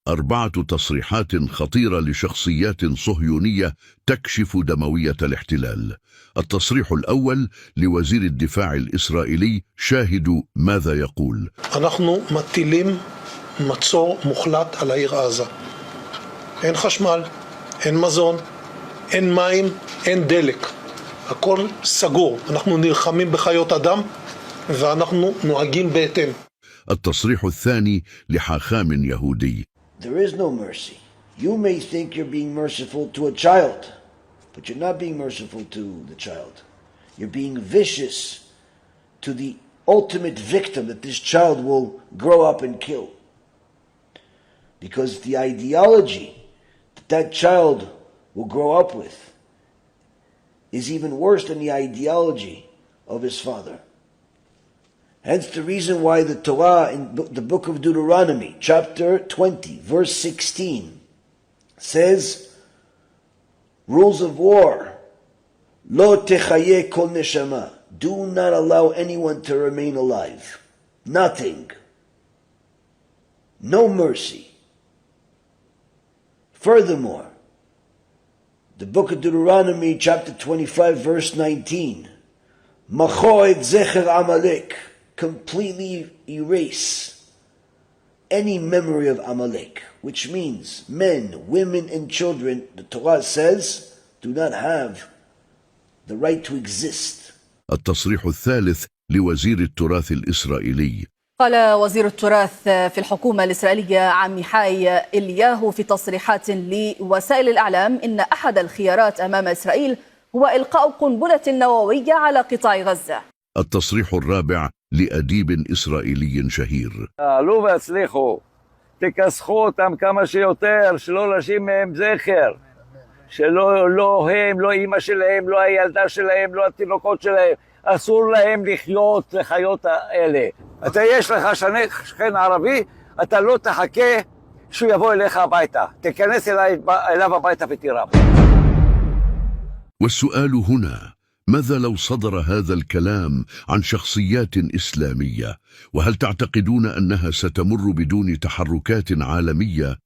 4 تصريحات خطيرة لشخصيات صهيونية تكشف دموية الاحتلال. التصريح الأول لوزير الدفاع الإسرائيلي، شاهدوا ماذا يقول: אנחנו מטילים מצור מוחלט על העיר עזה. אין חשמל, אין מזון, אין מים, אין דלק. הכל סגור. אנחנו נלחמים בחיות אדם ואנחנו נוהגים בהתאם. التصريح الثاني لحاخام يهودي: There is no mercy. You may think you're being merciful to a child, but you're not being merciful to the child. You're being vicious to the ultimate victim that this child will grow up and kill. Because the ideology that that child will grow up with is even worse than the ideology of his father. Hence the reason why the Torah in the book of Deuteronomy, chapter 20, verse 16, says, rules of war, Lo techaye kol neshama, do not allow anyone to remain alive. Nothing. No mercy. Furthermore, the book of Deuteronomy, chapter 25, verse 19, Macho et zecher Amalek, completely erase any memory of Amalek, which means men, women, and children, the Torah says, do not have the right to exist. التصريح الثالث لوزير التراث الإسرائيلي: قال وزير التراث في الحكومة الإسرائيلية عميحاي إلياهو في تصريحات لوسائل الإعلام إن أحد الخيارات أمام إسرائيل هو إلقاء قنبلة نووية على قطاع غزة. التصريح الرابع لأديب إسرائيلي شهير: עלו והצליחו, תכסחו אותם כמה שיותר, שלא להשאיר מהם זכר, שלא הם, לא אמא שלהם, לא הילדה שלהם, לא התינוקות שלהם, אסור להם לחיות לחיות האלה. אתה יש לך שכן ערבי, אתה לא תחכה שהוא יבוא אליך הביתה, תיכנס אליו הביתה ותירה. والسؤال هنا: ماذا لو صدر هذا الكلام عن شخصيات إسلامية؟ وهل تعتقدون أنها ستمر بدون تحركات عالمية